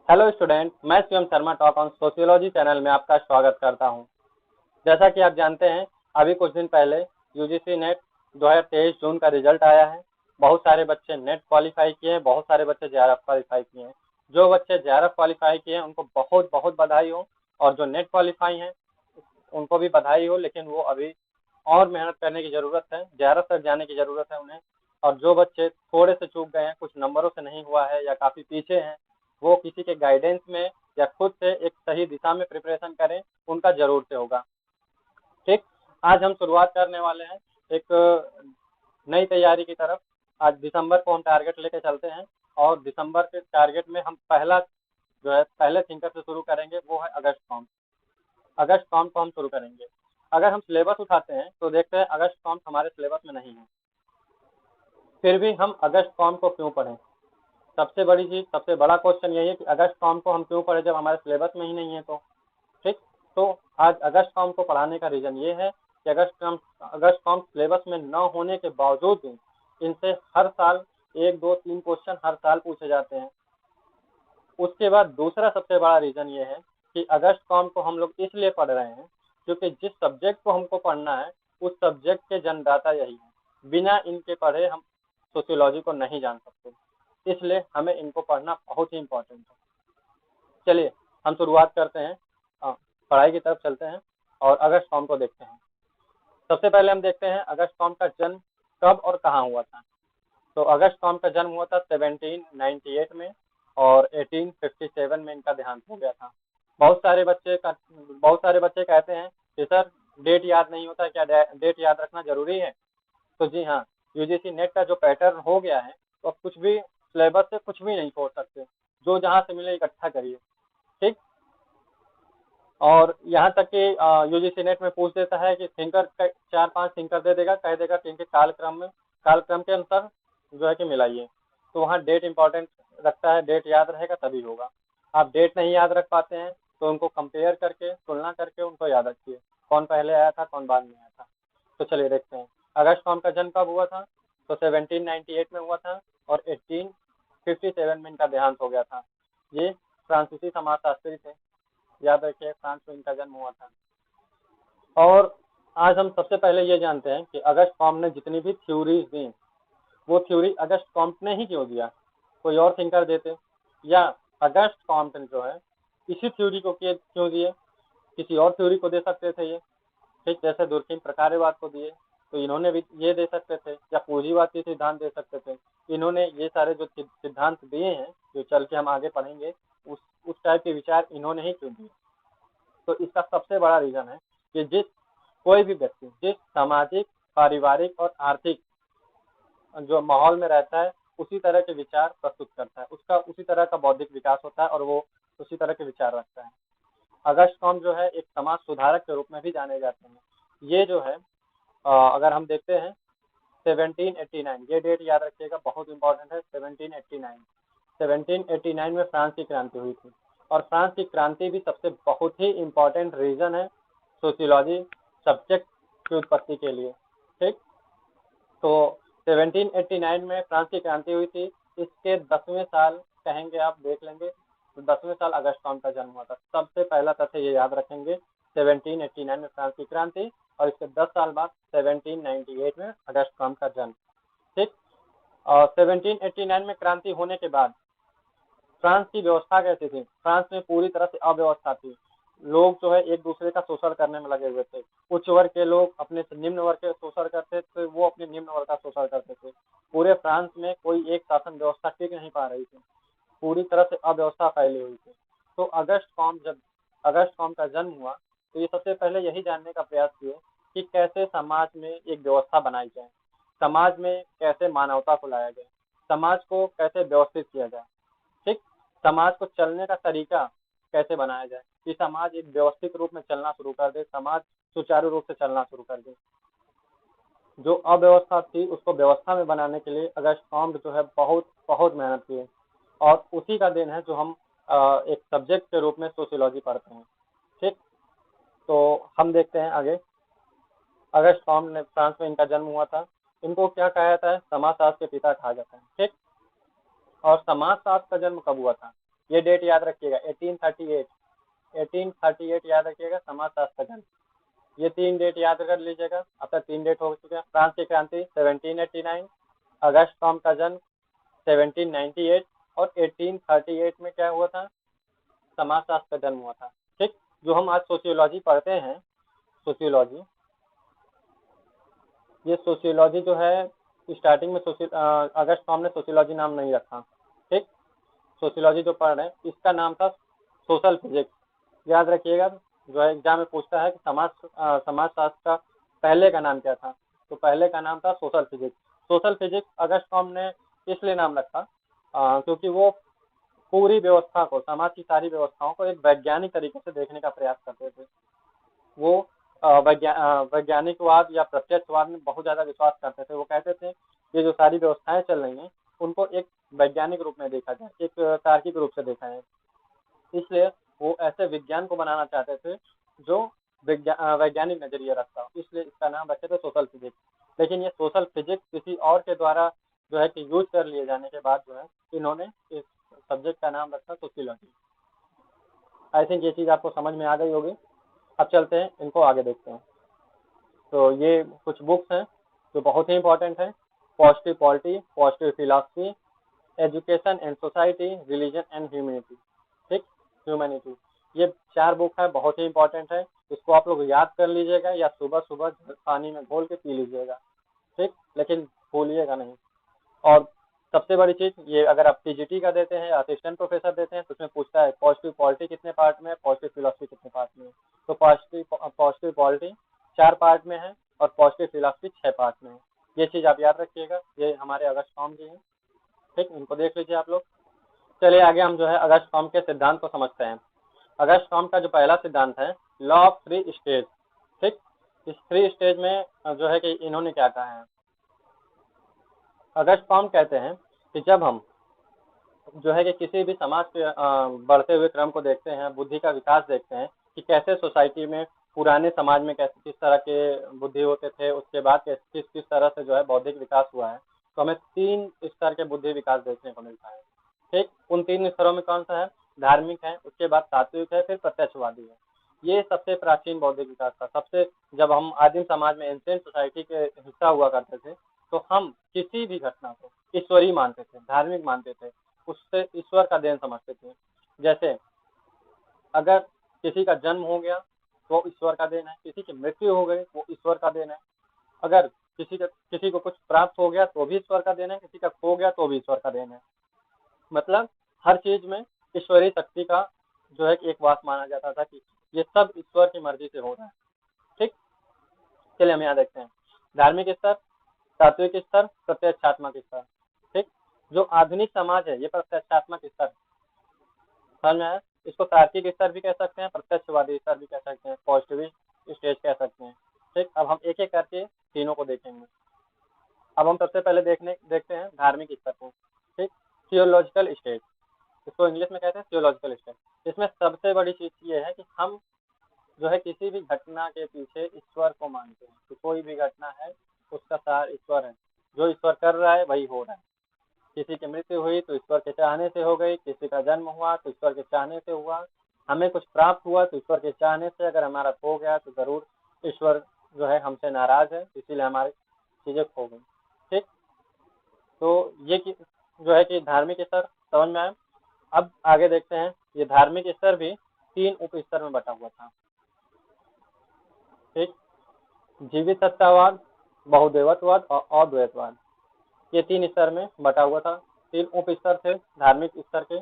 Hello student, मैं Shivam Sharma talk on sociology channel में आपका स्वागत करता हूं। जैसा कि आप जानते हैं, अभी कुछ दिन पहले यूजीसी नेट 2023 जून का रिजल्ट आया है। बहुत सारे बच्चे नेट क्वालिफाई किए हैं, बहुत सारे बच्चे जेआरएफ क्वालिफाई किए हैं। जो बच्चे जेआरएफ क्वालिफाई किए हैं उनको बहुत बहुत बधाई हो, और जो नेट क्वालिफाई हैं उनको भी बधाई हो, लेकिन वो अभी और मेहनत करने की ज़रूरत है, जेआरएफ तक जाने की ज़रूरत है उन्हें। और जो बच्चे थोड़े से चूक गए हैं, कुछ नंबरों से नहीं हुआ है या काफ़ी पीछे हैं, वो किसी के गाइडेंस में या खुद से एक सही दिशा में प्रिपरेशन करें, उनका ज़रूर से होगा। ठीक, आज हम शुरुआत करने वाले हैं एक नई तैयारी की तरफ। आज दिसंबर को हम टारगेट लेके चलते हैं, और दिसंबर के टारगेट में हम पहला जो है पहले थिंकर से शुरू करेंगे, वो है अगस्त फॉर्म। अगस्त फॉर्म को हम शुरू करेंगे। अगर हम सिलेबस उठाते हैं तो देखते हैं अगस्त फॉर्म हमारे सिलेबस में नहीं है, फिर भी हम अगस्त फॉर्म को क्यों पढ़ें। सबसे बड़ी चीज़, सबसे बड़ा क्वेश्चन यही है कि अगस्त फॉर्म को हम क्यों पढ़ें जब हमारे सिलेबस में ही नहीं है। तो ठीक, तो आज अगस्त फॉर्म को पढ़ाने का रीज़न ये है कि अगस्त फॉर्म सिलेबस में न होने के बावजूद भी इनसे हर साल एक दो तीन क्वेश्चन हर साल पूछे जाते हैं। उसके बाद दूसरा सबसे बड़ा रीज़न ये है कि अगस्त फॉर्म को हम लोग इसलिए पढ़ रहे हैं क्योंकि जिस सब्जेक्ट को हमको पढ़ना है उस सब्जेक्ट के जन्मदाता यही हैं। बिना इनके पढ़े हम सोशियोलॉजी को नहीं जान सकते, इसलिए हमें इनको पढ़ना बहुत ही इम्पोर्टेंट है। चलिए हम शुरुआत करते हैं, पढ़ाई की तरफ चलते हैं और अगस्त फॉर्म को देखते हैं। सबसे पहले हम देखते हैं अगस्त फॉर्म का जन्म कब और कहाँ हुआ था। तो अगस्त फॉर्म का जन्म हुआ था 1798 में, और 1857 में इनका देहांत हो गया था। बहुत सारे बच्चे कहते हैं कि सर डेट याद नहीं होता, क्या डेट याद रखना जरूरी है। तो जी हाँ, यूजीसी नेट का जो पैटर्न हो गया है, तो अब कुछ भी सिलेबस से कुछ भी नहीं छोड़ सकते, जो जहाँ से मिले इकट्ठा करिए। ठीक, और यहाँ तक कि यूजीसी नेट में पूछ देता है कि थिंकर, चार पांच थिंकर दे देगा, कह देगा कि इनके कालक्रम के अनुसार जो है कि मिलाइए। तो वहाँ डेट इंपॉर्टेंट रखता है, डेट याद रहेगा तभी होगा। आप डेट नहीं याद रख पाते हैं तो उनको कंपेयर करके, तुलना करके उनको याद रखिए, कौन पहले आया था कौन बाद में आया था। तो चलिए देखते हैं अगस्त फॉर्म का जन्म कब हुआ था। तो 1798 में हुआ था, और 1857 में इनका देहांत हो गया था। ये फ्रांसीसी समाजशास्त्री थे, याद रखिए, फ्रांस में इनका जन्म हुआ था। और आज हम सबसे पहले ये जानते हैं कि अगस्त कॉम्ट ने जितनी भी थ्योरीज दी, वो थ्योरी अगस्त कॉम्ट ने ही क्यों दिया, कोई और थिंकर देते, या अगस्त कॉम्ट ने जो है इसी थ्योरी को क्यों दिए, किसी और थ्योरी को दे सकते थे ये। ठीक, जैसे दूरबीन प्रकार्यवाद को दिए तो इन्होंने भी ये दे सकते थे, या पूंजीवाद के सिद्धांत दे सकते थे। इन्होंने ये सारे जो सिद्धांत दिए हैं, जो चल के हम आगे पढ़ेंगे, उस टाइप के विचार इन्होंने ही क्यों दिए। तो इसका सबसे बड़ा रीजन है कि कोई भी व्यक्ति जिस सामाजिक, पारिवारिक और आर्थिक जो माहौल में रहता है, उसी तरह के विचार प्रस्तुत करता है, उसका उसी तरह का बौद्धिक विकास होता है और वो उसी तरह के विचार रखता है। अगस्त कॉम्ट जो है एक समाज सुधारक के रूप में भी जाने जाते हैं। ये जो है अगर हम देखते हैं 1789, ये डेट याद रखिएगा, बहुत इंपॉर्टेंट है। 1789 में फ्रांस की क्रांति हुई थी, और फ्रांस की क्रांति भी सबसे बहुत ही इम्पोर्टेंट रीजन है सोशियोलॉजी सब्जेक्ट की उत्पत्ति के लिए। ठीक, तो 1789 में फ्रांस की क्रांति हुई थी, इसके 10वें साल कहेंगे, आप देख लेंगे, तो 10वें साल अगस्त कॉम्ट का जन्म हुआ था। सबसे पहला तथ्य ये याद रखेंगे, 1789 में फ्रांस की क्रांति, और इसके 10 साल बाद 1798 में अगस्त कॉम्ट का जन्म। ठीक, और 1789 में क्रांति होने के बाद फ्रांस की व्यवस्था कैसी थी। फ्रांस में पूरी तरह से अव्यवस्था थी, लोग जो है एक दूसरे का शोषण करने में लगे हुए थे। उच्च वर्ग के लोग अपने से निम्न वर्ग के शोषण करते थे, वो अपने निम्न वर्ग का शोषण करते थे। पूरे फ्रांस में कोई एक शासन व्यवस्था टिक नहीं पा रही थी, पूरी तरह से अव्यवस्था फैली हुई थी। तो जब अगस्त कॉम्ट का जन्म हुआ, तो ये सबसे पहले यही जानने का प्रयास किए कि कैसे समाज में एक व्यवस्था बनाई जाए, समाज में कैसे मानवता को लाया जाए, समाज को कैसे व्यवस्थित किया जाए। ठीक, समाज को चलने का तरीका कैसे बनाया जाए कि समाज एक व्यवस्थित रूप में चलना शुरू कर दे, समाज सुचारू रूप से चलना शुरू कर दे। जो अव्यवस्था थी उसको व्यवस्था में बनाने के लिए अगस्त कॉम्ट जो है बहुत बहुत मेहनत की है, और उसी का देन है जो हम एक सब्जेक्ट के रूप में सोशियोलॉजी पढ़ते हैं। ठीक, तो हम देखते हैं आगे। अगस्त कॉम्ट ने, फ्रांस में इनका जन्म हुआ था, इनको क्या कहा जाता है, समाजशास्त्र के पिता कहा जाता है। ठीक, और समाजशास्त्र का जन्म कब हुआ था। ये डेट याद रखिएगा 1838, 1838 याद रखिएगा, समाजशास्त्र जन्म। ये 3 डेट याद कर लीजिएगा। अब तक 3 डेट हो चुके हैं। फ्रांस की क्रांति 1789, अगस्त कॉम का जन्म 1798 और 1838 में क्या हुआ था, समाजशास्त्र का जन्म हुआ था। ठीक, जो हम आज सोशियोलॉजी पढ़ते हैं, सोशियोलॉजी, ये सोशियोलॉजी जो है स्टार्टिंग में अगस्त कॉम ने सोशियोलॉजी नाम नहीं रखा। ठीक, सोशियोलॉजी जो पढ़ रहे हैं इसका नाम था सोशल फिजिक्स। याद रखिएगा, जो है एग्जाम में पूछता है कि समाजशास्त्र का पहले का नाम क्या था, तो पहले का नाम था सोशल फिजिक्स। सोशल फिजिक्स अगस्त कॉम ने इसलिए नाम रखा क्योंकि वो पूरी व्यवस्था को, समाज की सारी व्यवस्थाओं को एक वैज्ञानिक तरीके से देखने का प्रयास करते थे। वो वैज्ञानिकवाद या प्रत्यक्षवाद में बहुत ज्यादा विश्वास करते थे। वो कहते थे ये जो सारी व्यवस्थाएं चल रही हैं उनको एक वैज्ञानिक रूप में देखा जाए, एक तार्किक रूप से देखा जाए। इसलिए वो ऐसे विज्ञान को बनाना चाहते थे जो वैज्ञानिक नजरिया रखता हो, इसलिए इसका नाम रखे थे सोशल फिजिक्स। लेकिन ये सोशल फिजिक्स किसी और के द्वारा जो है कि यूज कर लिए जाने के बाद जो है इन्होंने इस सब्जेक्ट का नाम रखा सोशियोलॉजी। आई थिंक ये चीज आपको समझ में आ गई होगी। अब चलते हैं, इनको आगे देखते हैं। तो ये कुछ बुक्स हैं जो बहुत ही इंपॉर्टेंट है। Positive polity, positive philosophy, education and society, religion and humanity. ठीक, ह्यूमैनिटी, ये 4 बुक है, बहुत ही इंपॉर्टेंट है। इसको आप लोग याद कर लीजिएगा या सुबह सुबह पानी में घोल के पी लीजिएगा। ठीक, लेकिन भूलिएगा नहीं। और सबसे बड़ी चीज ये, अगर आप टीजीटी का देते हैं, असिस्टेंट प्रोफेसर देते हैं, तो उसमें पूछता है पॉजिटिव पॉलिटी कितने पार्ट में है, पॉजिटिव फिलॉसफी कितने पार्ट में है। तो पॉजिटिव पॉलिटी 4 पार्ट में है और पॉजिटिव फिलॉसफी 6 पार्ट में है। ये चीज आप याद रखिएगा। ये हमारे अगस्त कॉम की है। ठीक, इनको देख लीजिए आप लोग। चलिए आगे हम जो है अगस्त कॉम के सिद्धांत को समझते हैं। अगस्त कॉम का जो पहला सिद्धांत है, लॉ ऑफ 3 स्टेज। ठीक, इस 3 स्टेज में जो है कि इन्होंने क्या कहा है, अगस्त कॉम कहते हैं कि जब हम जो है कि किसी भी समाज के बढ़ते हुए क्रम को देखते हैं, बुद्धि का विकास देखते हैं कि कैसे सोसाइटी में पुराने समाज में कैसे किस तरह के बुद्धि होते थे, उसके बाद किस किस तरह से जो है बौद्धिक विकास हुआ है, तो हमें 3 स्तर के बुद्धि विकास देखने को मिलता है। ठीक, उन 3 स्तरों में कौन सा है, धार्मिक है, उसके बाद सात्विक है, फिर प्रत्यक्षवादी है। ये सबसे प्राचीन बौद्धिक विकास था। सबसे, जब हम आदिम समाज में एंशिएंट सोसाइटी के हिस्सा हुआ करते थे तो हम किसी भी घटना को ईश्वरीय मानते थे, धार्मिक मानते थे, उससे ईश्वर का देन समझते थे। जैसे अगर किसी का जन्म हो गया तो ईश्वर का देन है, किसी की मृत्यु हो गई वो ईश्वर का देन है, अगर किसी को कुछ प्राप्त हो गया तो भी ईश्वर का देन है, किसी का खो गया तो भी ईश्वर का देन है। मतलब हर चीज में ईश्वरीय शक्ति का जो है कि एक वास माना जाता था कि ये सब ईश्वर की मर्जी से हो रहा है। ठीक, चलिए हम यहाँ देखते हैं धार्मिक स्तर, सात्विक स्तर, प्रत्यक्षात्मक स्तर। ठीक, जो आधुनिक समाज है ये प्रत्यक्षात्मक स्तर समझ में आया। इसको तार्किक स्तर भी कह सकते हैं, प्रत्यक्षवादी स्तर भी कह सकते हैं, पॉजिटिव स्टेज कह सकते हैं। ठीक, अब हम एक एक करके तीनों को देखेंगे। अब हम सबसे पहले देखते हैं धार्मिक स्तर को। ठीक, थियोलॉजिकल स्टेज, इसको इंग्लिश में कहते हैं थियोलॉजिकल स्टेज। इसमें सबसे बड़ी चीज ये है कि हम जो है किसी भी घटना के पीछे ईश्वर को मानते हैं कि कोई भी घटना है उसका सार ईश्वर है, जो ईश्वर कर रहा है वही हो रहा है। किसी की मृत्यु हुई तो ईश्वर के चाहने से हो गई, किसी का जन्म हुआ तो ईश्वर के चाहने से हुआ, हमें कुछ प्राप्त हुआ तो ईश्वर के चाहने से, अगर हमारा खो गया तो जरूर ईश्वर जो है हमसे नाराज है, इसीलिए हमारी चीजें खो गई। ठीक, तो ये जो है कि धार्मिक स्तर समझ में आया। अब आगे देखते हैं, ये धार्मिक स्तर भी 3 उप स्तर में बटा हुआ था। ठीक, जीवित सत्तावाद, बहुदेवत्ववाद और अद्वैतवाद, ये 3 स्तर में बटा हुआ था। 3 उप स्तर थे धार्मिक स्तर के।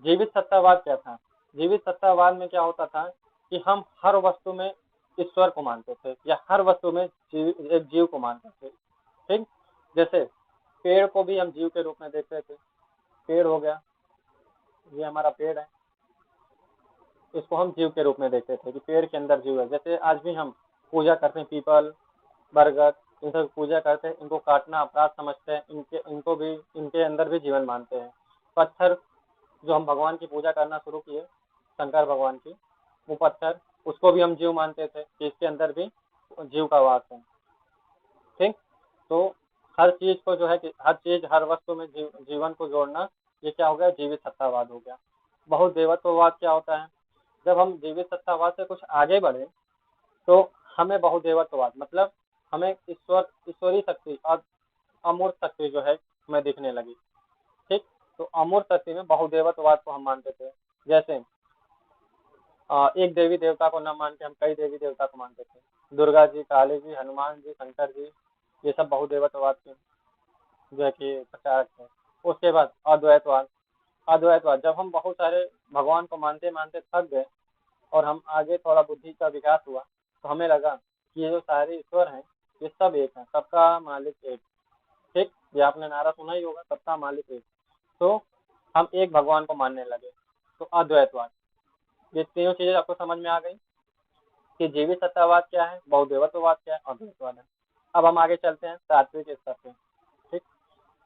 जीवित सत्तावाद क्या था, जीवित सत्तावाद में क्या होता था कि हम हर वस्तु में ईश्वर को मानते थे या हर वस्तु में एक जीव को मानते थे। ठीक, जैसे पेड़ को भी हम जीव के रूप में देखते थे। पेड़ हो गया, ये हमारा पेड़ है, इसको हम जीव के रूप में देखते थे कि पेड़ के अंदर जीव है। जैसे आज भी हम पूजा करते हैं, पीपल, बरगद, इन सब पूजा करते हैं, इनको काटना अपराध समझते हैं, इनके अंदर भी जीवन मानते हैं। पत्थर, जो हम भगवान की पूजा करना शुरू किए, शंकर भगवान की, वो पत्थर, उसको भी हम जीव मानते थे कि इसके अंदर भी जीव का वास है। ठीक, तो हर चीज को जो है कि हर चीज हर वस्तु में जीवन को जोड़ना, ये क्या हो गया, जीवित सत्तावाद हो गया। बहुदेवत्ववाद क्या होता है? जब हम जीवित सत्तावाद से कुछ आगे बढ़े तो हमें बहुदेवत्ववाद मतलब हमें ईश्वरीय शक्ति और अमूर्त शक्ति जो है हमें दिखने लगी। ठीक, तो अमूर्त शक्ति में बहुदेवत्ववाद को हम मानते थे। जैसे एक देवी देवता को न मान के हम कई देवी देवता को मानते थे। दुर्गा जी, काली जी, हनुमान जी, शंकर जी, ये सब बहुदेवत्ववाद के जो है कि प्रचारक थे। उसके बाद अद्वैतवाद। अद्वैतवाद जब हम बहुत सारे भगवान को मानते मानते थक गए और हम आगे थोड़ा बुद्धि का विकास हुआ तो हमें लगा कि ये जो सारे ईश्वर हैं ये सब एक हैं, सबका मालिक एक। ठीक, ये आपने नारा सुना ही होगा, सबका मालिक एक। तो हम एक भगवान को मानने लगे, तो अद्वैतवाद। ये तीनों चीजें आपको समझ में आ गई कि जीवित सत्तावाद क्या है, बहुदेवत्ववाद क्या है, अद्वैतवाद है। अब हम आगे चलते हैं तात्विक स्तर पे। ठीक,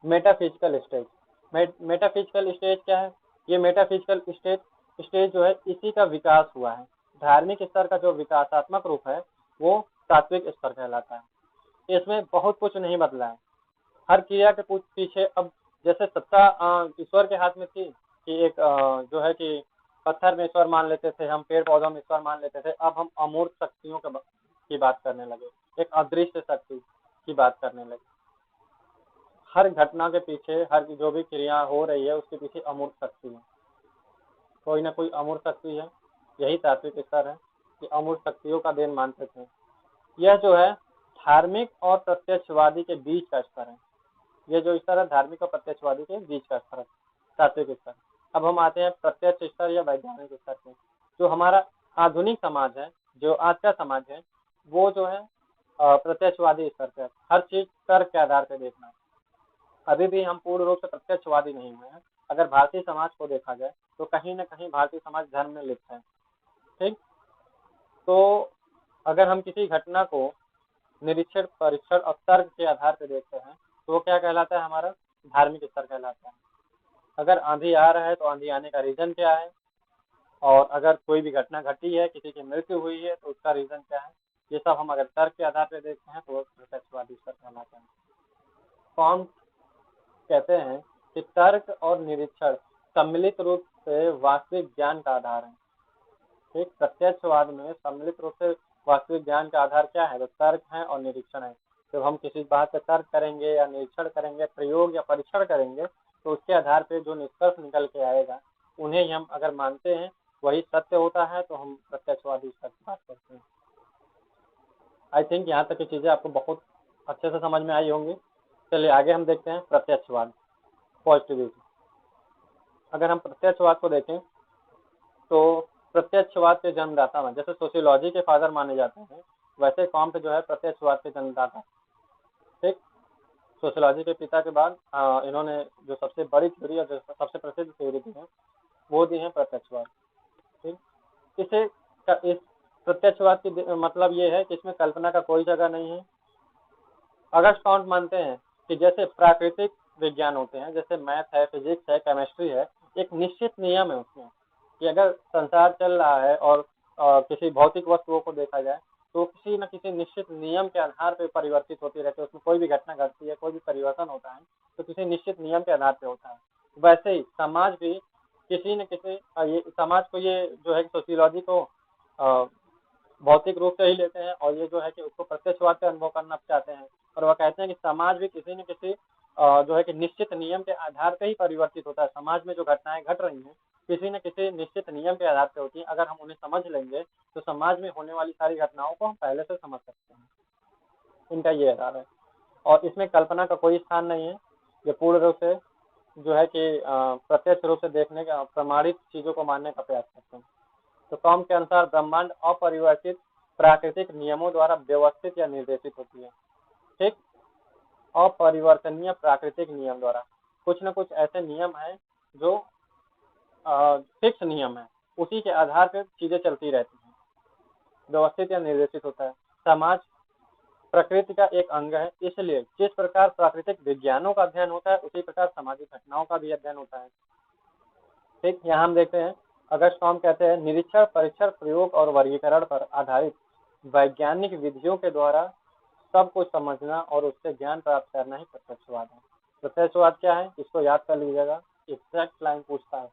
मेटाफिजिकल स्टेज। मेटाफिजिकल स्टेज क्या है? ये मेटाफिजिकल स्टेज जो है इसी का विकास हुआ है। धार्मिक स्तर का जो विकासात्मक रूप है वो तात्विक स्तर कहलाता है। इसमें बहुत कुछ नहीं बदला है। हर क्रिया के कुछ पीछे अब जैसे सत्ता ईश्वर के हाथ में थी कि एक जो है कि पत्थर में ईश्वर मान लेते थे हम, पेड़ पौधों में ईश्वर मान लेते थे। अब हम अमूर्त शक्तियों की बात करने लगे, एक अदृश्य शक्ति की बात करने लगे। हर घटना के पीछे, हर जो भी क्रिया हो रही है उसके पीछे अमूर्त शक्ति है, कोई ना कोई अमूर्त शक्ति है। यही तात्विक स्तर है कि अमूर्त शक्तियों का देन मानते थे। यह जो है धार्मिक और प्रत्यक्षवादी के बीच का स्तर है। ये जो स्तर है धार्मिक और प्रत्यक्षवादी के बीच का स्तर है, तात्विक स्तर। अब हम आते हैं प्रत्यक्ष स्तर या वैज्ञानिक स्तर पे। जो हमारा आधुनिक समाज है, जो आज का समाज है, वो जो है प्रत्यक्षवादी स्तर पे है। हर चीज तर्क के आधार पर देखना है। अभी भी हम पूर्ण रूप से प्रत्यक्षवादी नहीं हुए हैं। अगर भारतीय समाज को देखा जाए तो कहीं ना कहीं भारतीय समाज धर्म में लिप्त है। ठीक, तो अगर हम किसी घटना को निरीक्षण, परीक्षण और तर्क के आधार पर देखते हैं तो वो क्या कहलाता है? हमारा धार्मिक स्तर कहलाता है। अगर आंधी आ रहा है तो आंधी आने का रीजन क्या है, और अगर कोई भी घटना घटी है, किसी की मृत्यु हुई है तो उसका रीजन क्या है, ये सब हम अगर तर्क के आधार पर देखते हैं तो वो प्रत्यक्षवादी स्तर कहलाता है। कौन कहते हैं कि तर्क और निरीक्षण सम्मिलित रूप से वास्तविक ज्ञान का आधार है। ठीक, प्रत्यक्षवाद में सम्मिलित रूप से वास्तविक ज्ञान का आधार क्या है? तो तर्क है और निरीक्षण है। जब हम किसी बात पर तर्क करेंगे या निरीक्षण करेंगे, प्रयोग या परीक्षण करेंगे, तो उसके आधार पर जो निष्कर्ष निकल के आएगा उन्हें ही हम अगर मानते हैं वही सत्य होता है, तो हम प्रत्यक्षवादी स्तर की बात करते हैं। आई थिंक यहाँ तक की चीजें आपको बहुत अच्छे से समझ में आई होंगी। चलिए आगे हम देखते हैं प्रत्यक्षवाद, पॉजिटिविज्म। अगर हम प्रत्यक्षवाद को देखें तो प्रत्यक्षवाद के जन्मदाता में जैसे सोशियोलॉजी के फादर माने जाते हैं, वैसे कॉम्ट जो है प्रत्यक्षवाद के जन्मदाता। ठीक, सोशियोलॉजी के पिता के बाद इन्होंने जो सबसे बड़ी थ्योरी और जो सबसे प्रसिद्ध थ्योरी दी है वो दी है प्रत्यक्षवाद। ठीक, इस प्रत्यक्षवाद की मतलब ये है कि इसमें कल्पना का कोई जगह नहीं है। अगस्ट कॉम्ट मानते हैं कि जैसे प्राकृतिक विज्ञान होते हैं, जैसे मैथ है, फिजिक्स है, केमिस्ट्री है, एक निश्चित नियम है उसमें कि अगर संसार चल रहा है और किसी भौतिक वस्तुओं को देखा जाए तो किसी न किसी निश्चित नियम के आधार पर परिवर्तित होती रहती है। उसमें कोई भी घटना घटती है, कोई भी परिवर्तन होता है तो किसी निश्चित नियम के आधार पर होता है। वैसे ही समाज भी किसी न किसी ये समाज को, ये जो है सोशियोलॉजी को भौतिक रूप से ही लेते हैं और ये जो है कि उसको प्रत्यक्षवाद से अनुभव करना चाहते हैं। और वह कहते हैं कि समाज भी किसी न किसी जो है कि निश्चित नियम के आधार पर ही परिवर्तित होता है। समाज में जो घटनाएं घट रही हैं किसी न किसी निश्चित नियम के आधार पर होती हैं। अगर हम उन्हें समझ लेंगे तो समाज में होने वाली सारी घटनाओं को हम पहले से समझ सकते हैं। इनका ये आधार है और इसमें कल्पना का कोई स्थान नहीं है। ये पूर्ण रूप से जो है कि प्रत्यक्ष रूप से देखने का, प्रमाणित चीजों को मानने का प्रयास करते हैं। तो कॉम के अनुसार ब्रह्मांड अपरिवर्तित प्राकृतिक नियमों द्वारा व्यवस्थित या निर्देशित होती है। ठीक, अपरिवर्तनीय प्राकृतिक नियम द्वारा कुछ न कुछ ऐसे नियम है जो फिक्स नियम है, उसी के आधार पर चीजें चलती रहती हैं, व्यवस्थित या निर्देशित होता है। समाज प्रकृति का एक अंग है, इसलिए जिस प्रकार प्राकृतिक विज्ञानों का अध्ययन होता है उसी प्रकार सामाजिक घटनाओं का भी अध्ययन होता है। ठीक, यहाँ हम देखते हैं अगस्ट कॉम कहते हैं निरीक्षण, परीक्षण, प्रयोग और वर्गीकरण पर आधारित वैज्ञानिक विधियों के द्वारा सब कुछ समझना और उससे ज्ञान प्राप्त करना ही प्रत्यक्षवाद है। प्रत्यक्षवाद क्या है, इसको याद कर लीजिएगा, एग्जैक्ट लाइन पूछता है।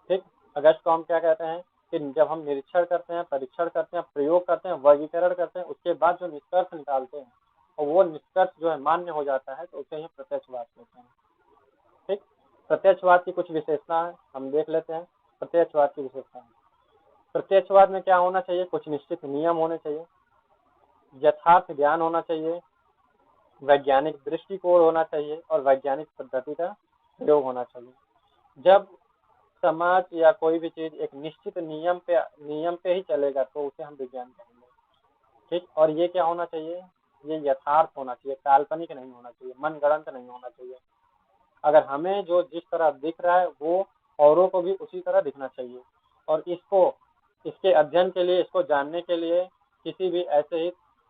ठीक। अगस्त को हम क्या कहते हैं कि जब हम निरीक्षण करते हैं, परीक्षण करते हैं, प्रयोग करते हैं, वर्गीकरण करते हैं, उसके बाद जो निष्कर्ष निकालते हैं और वो निष्कर्ष जो है मान्य हो जाता है, तो उसे ही प्रत्यक्षवाद कहते हैं। ठीक। प्रत्यक्षवाद की कुछ विशेषता है, हम देख लेते हैं। प्रत्यक्षवाद की विशेषता है, प्रत्यक्षवाद में क्या होना चाहिए, कुछ निश्चित नियम होने चाहिए, यथार्थ ज्ञान होना चाहिए, वैज्ञानिक दृष्टिकोण होना चाहिए और वैज्ञानिक पद्धति का प्रयोग होना चाहिए। जब समाज या कोई भी चीज एक निश्चित नियम पे ही चलेगा तो उसे हम विज्ञान कहेंगे। ठीक। और ये क्या होना चाहिए, ये यथार्थ होना चाहिए, काल्पनिक नहीं होना चाहिए, मनगढ़ंत नहीं होना चाहिए। अगर हमें जो जिस तरह दिख रहा है वो औरों को भी उसी तरह दिखना चाहिए। और इसके अध्ययन के लिए, इसको जानने के लिए किसी भी ऐसे ही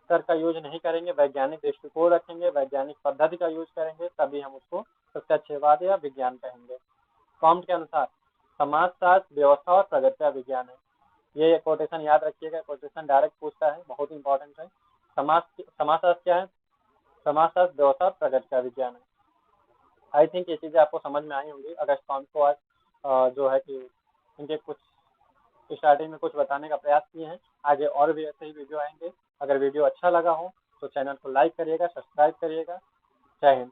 तर्क का यूज नहीं करेंगे, वैज्ञानिक दृष्टिकोण रखेंगे, वैज्ञानिक पद्धति का यूज करेंगे, तभी हम उसको प्रत्यक्षवाद या विज्ञान कहेंगे। कॉम्ट के अनुसार समाजशास्त्र व्यवस्था और प्रगति का विज्ञान है। ये कोटेशन याद रखिएगा, कोटेशन डायरेक्ट पूछता है, बहुत इंपॉर्टेंट है। समाजशास्त्र क्या है, समाजशास्त्र व्यवस्था और प्रगति का विज्ञान है। आई थिंक ये चीजें आपको समझ में आई होंगी। अगस्त कॉम्ट को आज जो है कि इनके कुछ स्टार्टिंग में कुछ बताने का प्रयास किए हैं। आगे और भी ऐसे ही वीडियो आएंगे। अगर वीडियो अच्छा लगा हो तो चैनल को लाइक करिएगा, सब्सक्राइब करिएगा। जय हिंद।